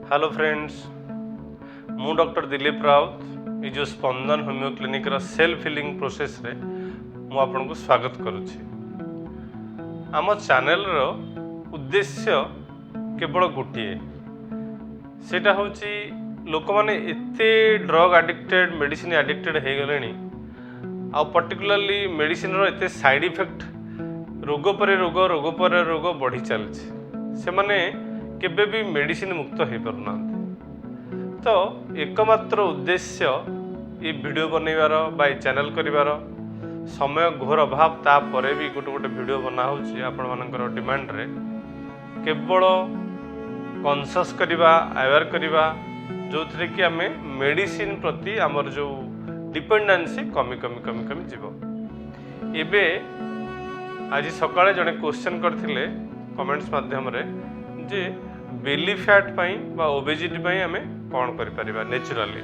Hello friends, मु doctor Dilip Raut ये जो स्पंदन होमियो क्लिनिक रा सेल्फ हिलिंग प्रोसेस रे मु आपन को स्वागत करुछि। आम चैनल रो उद्देश्य केवल गोटे, सेटा होछि लोक माने एते ड्रग एडिक्टेड मेडिसिन एडिक्टेड हो गले आ पर्टिकुलरली मेडिसिन रो एते साइड इफेक्ट रोग पर रोग बढ़ी चलछि। से माने केबे भी मेडिसिन मुक्त हो पारना। तो एकमात्र उद्देश्य ये वीडियो बनइबार बा चैनल करिवार समय घोर अभाव तापर भी गोटे गोटे वीडियो बना होछि आपण मानकर डिमांड रे केवल कॉन्शियस करिवा अवेयर करिवा जो थे कि आम मेडिसिन प्रति आमर जो डिपेंडेंसी कमी कमी कमी कमी जीवो। एबे आज सकाळे जने क्वेश्चन करथिले कमेंट्स माध्यम रे जे बेली फैट पाई बा ओबेसिटी पाई आमे कोन करि परिबा नेचुरली।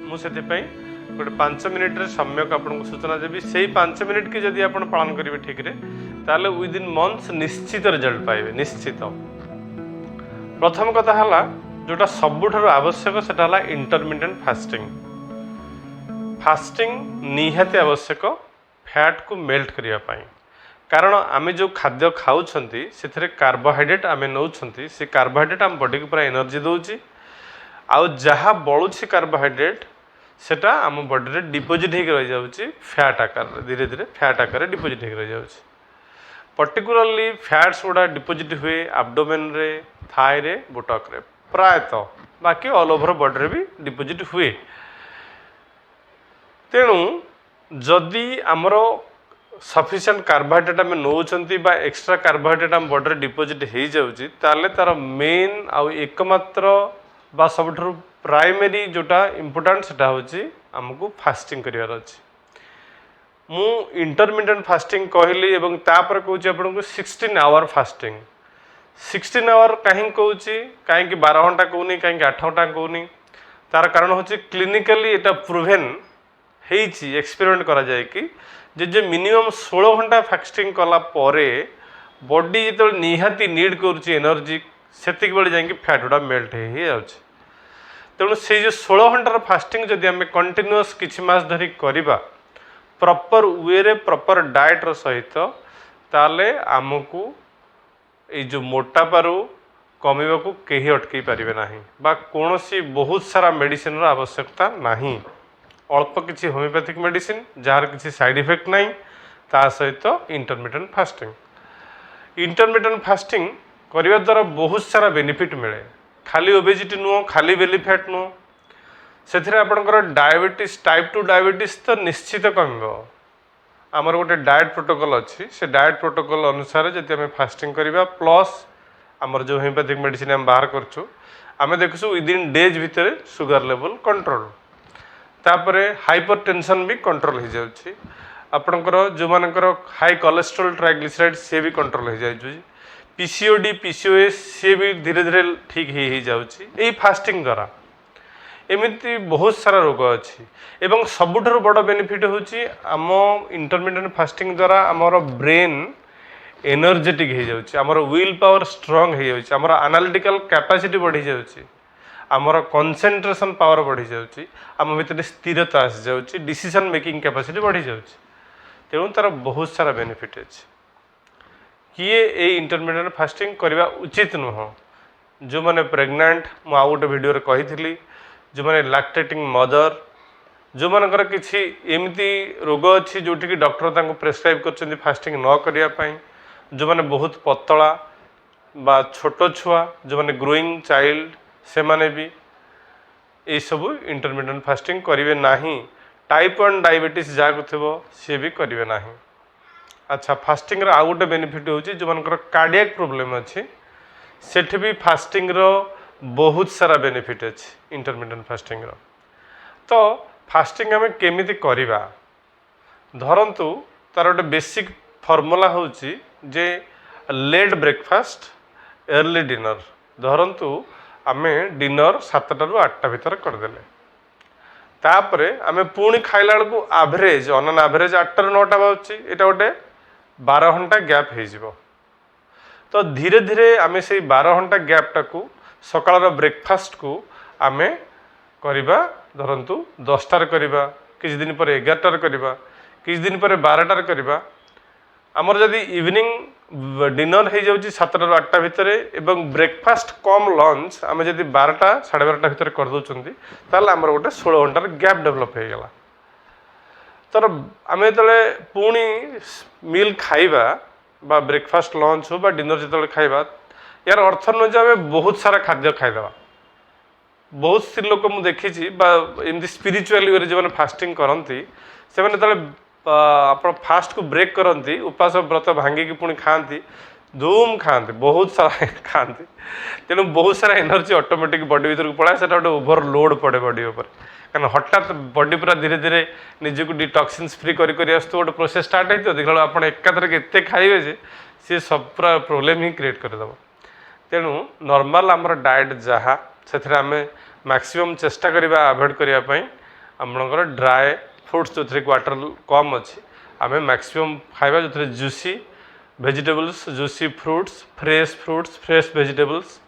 मु सेति पाई गोटे 5 मिनिट रे सम्यक आपन सूचना देबी। सेही 5 मिनिट के जदि आपन पालन करिवे ठीक रे ताले विद इन मंथ्स निश्चित रिजल्ट पाइबे निश्चित। प्रथम कथा हला जोटा सबुठारु आवश्यक सेटा हला इंटरमिटेंट फास्टिंग। फास्टिंग निहाती आवश्यक फैट को मेल्ट करिया पाई, कारण आमे जो खाद्य खाऊछंती से कार्बोहाइड्रेट आमे नौछंती से कार्बोहाइड्रेट आम बॉडी को पूरा एनर्जी दउची आउ जहाँ बळुची कार्बोहाइड्रेट सेटा आम बॉडी रे डिपोजिट होकर रह जाउची फैट आकार धीरे धीरे फैट आकार डिपोजिट होकर रह जाउची। पर्टिकुलरली फैट्स गुड़ा डिपोजिट हुए एब्डोमेन रे, थाई रे, बुटक रे प्रायतः, बाकी ऑल ओवर बॉडी रे भी डिपोजिट हुए। तेणु जदि आमरो सफिशिएंट कार्बोहाइड्रेट आम नौचंती बा एक्स्ट्रा कार्बोहाइड्रेट आम बॉडी रे डिपोजिट हो जाउची ताले तार मेन आउ एकमात्र बा सबठु प्राइमरी जोटा इम्पोर्टेंट सेटा होची हमको फास्टिंग करिवार अछि। मु इंटरमिटेंट फास्टिंग कहली एवं तापर कहूची आपनको 16 आवर फास्टिंग। 16 आवर कहीं कहूची कहीं 12 घंटा कहूनी कहीं 8 घंटा कहूनी, तार कारण होची क्लिनिकली एटा प्रूवेन हेची एक्सपेरिमेंट करा जाए कि जे मिनिमम 16 घंटा फास्टिंग कला परे बॉडी जो निहाती नीड करुची एनर्जी सेतिक बेले जाइए फैट गुड़ा मेल्ट हो जाउची। तेणु से जो 16 घंटार फास्टिंग जदि आम कंटिन्यूअस किछि मास धरी करिबा प्रॉपर वे रे प्रॉपर डाइट रो सहित ताले आमको ये जो मोटापारू कमिबा को केही अटकई पारिबे नाही बा कोनोसी बहुत सारा मेडिसिन रो आवश्यकता नाही। अल्प किसी होमियोपैथिक मेडिसिन जार किसी साइड इफेक्ट नहीं ता सहित इंटरमिटेंट फास्टिंग करने द्वारा बहुत सारा बेनिफिट मिले। खाली ओबेसिटी नुह, खाली बेली फैट नुह, से आपंकर डायबिटीज टाइप 2 डायबिटीज तो निश्चित कम। आमर गोटे डाएट प्रोटोकॉल अच्छी से डाएट प्रोटोकॉल अनुसार जब आम फास्टिंग करवा प्लस आमर जो होमियोपैथिक मेडिसिन आम बाहर करछु आम देखु विदिन डेज भितर सुगर लेवल कंट्रोल, तापरे हाइपरटेंशन भी कंट्रोल हो जाउछि। आपणकर जो मानकर हाई कोलेस्ट्रोल ट्राइग्लिसराइड से भी कंट्रोल हो जाउछि। पीसीओडी पीसीओएस से भी धीरे धीरे ठीक हो जाउछि एई फास्टिंग द्वारा। एमिति बहुत सारा रोग अच्छी एवं सबुठारु बड़ बेनिफिट होछि आम इंटरमिटेंट फास्टिंग द्वारा आमर ब्रेन एनर्जेटिक हो जाउछि, आमर विल पावर स्ट्रांग हो जाउछि, आमर एनालिटिकल कैपेसिटी बढ़ी जाउछि, आमर कंसंट्रेशन पावर बढ़ी जाउछि, आम भितर स्थिरता आसी जाउछि, डिसीजन मेकिंग कैपेसिटी बढ़ी जाउछि। तेणु तार बहुत सारा बेनिफिट अछि। किए ए इंटरमिटेंट फास्टिंग करवा उचित नुह। जो माने प्रेग्नेंट मु आ गोटे वीडियो रे कही, जो माने लैक्टेटिंग मदर, जो मानकर किछि एमिति रोग अछि जोठी कि डॉक्टर तांको प्रेस्क्राइब करछन्ती फास्टिंग न करिया पई, जो माने बहुत पतला बा छोट छुआ, जो माने ग्रोइंग चाइल्ड से माने भी ये सब इंटरमिटेंट फास्टिंग करिवे नाही। टाइप 1 डायबिटीज जहाँ थो सी भी करिवे नाही। अच्छा, फास्टिंग रो आ गोटे बेनिफिट होची जो मानकर कार्डियक प्रॉब्लम अच्छी सेठ भी फास्टिंग रो बहुत सारा बेनिफिट अच्छी इंटरमिटेंट फास्टिंग रो। तो फास्टिंग आम केमिति करिबा धरंतु तार गोटे बेसिक फॉर्मूला होची जे लेट ब्रेकफास्ट अर्ली डिनर। धरंतु आमे डिनर 7टा रु 8टा भितर करदेले, तापरे आमे पुणी खाइला बेलू एवरेज ऑन एन एवरेज 8टा रु 9टा बाजुची, एटा गोटे 12 घंटा गैप हो। तो धीरे धीरे आमे से 12 घंटा गैप टाकू सकाळर ब्रेकफास्ट को आमे करिबा धरंतु 10टार करिबा किछ दिन पर 11टार करिबा किछ दिन पर 12टार करिबा आमर जदि इवनिंग डिनर हो जाउची 7टा ରୁ 8टा भितर एवं ब्रेकफास्ट कम लंच आम जदि 12टा 12:30 भितर कर दउचंती ताले आमर गोटे 16 घंटार गैप डेवलप हो गला तर आम जो पुणी मिल खाइबा बा ब्रेकफास्ट लंच हो बा डिनर जो खाइबा यार अर्थ नुह जे आम बहुत सारा खाद्य खाईदे बहुत स्त्री लोक मुझे देखी एमती स्पिरिचुअल वे जो फास्टिंग करती से आप फास्ट को ब्रेक करती उपास व्रत भांगिकी पुणी खाती धूम खाते बहुत सारा खाते तेणु बहुत सारा एनर्जी ऑटोमेटिक बॉडी भीतर को पड़ाए से गोटे ओभरलोड पड़े बॉडी उपर कारण हठात बॉडी पूरा धीरे धीरे निजक डिटॉक्सिन्स फ्री करी आस गोटे प्रोसेस स्टार्ट होती देखा आप एकाथर एत खाइबे जे सी सब पूरा प्रोब्लेम ही क्रिएट करदेव तेणु नॉर्मल आमर डाएट जहाँ से आम मैक्सिमम चेष्टा करवा अवॉइड करने आमर ड्राए फ्रूट्स जो थी वाटर कम अच्छी आम मैक्सिमम खाइबा जो juicy vegetables juicy fruits fresh vegetables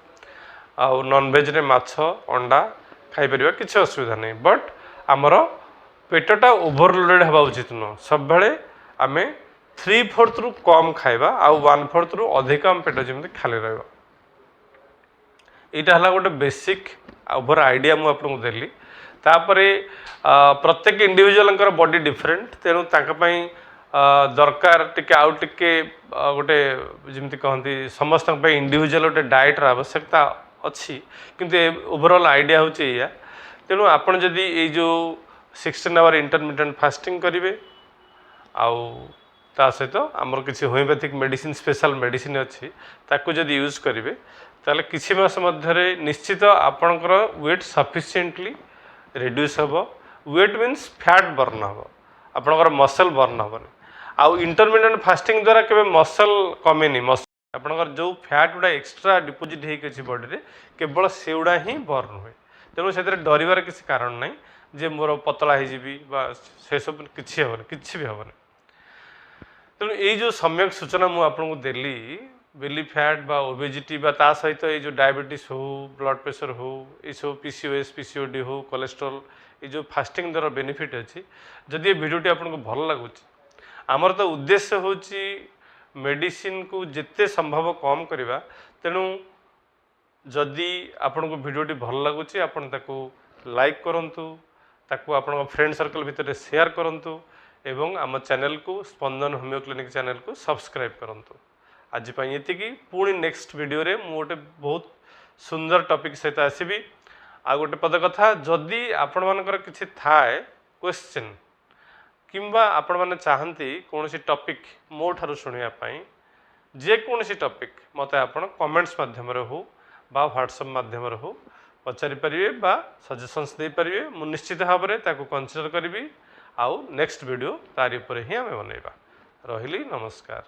आउ नॉन वेज रे माछ अंडा खाई परिबा किसी असुविधा नहीं बट आमर पेटटा ओभरलोडेड हवा उचित नुह सब बेले आम 3/4 रु कम खाइबा आउ 1/4 रु अधिक आम पेट जमी खाली रहा यहाँ है गोटे बेसिक ओभर आइडिया मुझे आपको देली तापरे प्रत्येक इंडिविजुअल बॉडी डिफरेंट तेणु दरकार टिके आउ टिके गोटे जमी कहती समस्त इंडिविजुअल गोटे डाएट्र आवश्यकता अच्छी किंतु ओवरऑल आइडिया होची या तेणु आपण जदि ये जो 16 आवर इंटरमिटेंट फास्टिंग करेंगे आउ ता सहित आमर किसी होमियोपैथिक मेडिसिन स्पेशल मेडिसिन अच्छी ताकू जदि यूज करेंगे ताले किसी मास मध्य निश्चित आपणकर वेट सफिशिएंटली रिड्यूस हम वेट मीन्स फैट बर्न हम आपणकर मसल बर्न हेनी आउ इंटरमिटेंट फास्टिंग द्वारा केवल मसल कमेनी आपणकर जो फैट गुड़ा एक्सट्रा डिपोजिट होती बॉडी रे केवल से गुड़ा ही बर्न हुए तेणु से डरबार किसी कारण ना जे मोर पतला हो से सब किसी हेनी कि भी हेनी तेणु ये जो सम्यक सूचना मुझे देली बेली फैट बा ओबेजिटी बा ता सहित ये जो डायबिटीज हो ब्लड प्रेशर हो ये सब पीसीओएस पीसीओडी हो कोलेस्ट्रोल ये जो फास्टिंग द्वारा बेनिफिट अच्छी जदि ये वीडियोटी आपको भल लगुच आमर तो उद्देश्य होची मेडिसिन को जिते संभव कम करवा तेणु जदि आपण को वीडियोटी भल लगुच आपण ताकू लाइक करंतु ताकू आपण फ्रेंड सर्कल भितर शेयर करंतु एवं आम चैनल को स्पंदन होमियो क्लिनिक चैनल को सब्सक्राइब करंतु आज ये पुणी नेक्स्ट वीडियो रे मु गोटे बहुत सुंदर टॉपिक सहित आसबि आ गोटे पद कथा जदि आपण मानकर किछि थाए क्वेश्चन किंबा आपण माने चाहंती कोनोसी टॉपिक मो ठारू सुनिया पई जे कोनोसी टॉपिक मते आपण कमेंट्स माध्यम रे हो बा व्हाट्सएप माध्यम रे हो पचारि परिबे बा सजेशंस दे परिबे मु निश्चित भाव में ताको कंसीडर करिवि आउ नेक्स्ट वीडियो तारि ऊपर ही आमे बनैबा रहिली नमस्कार।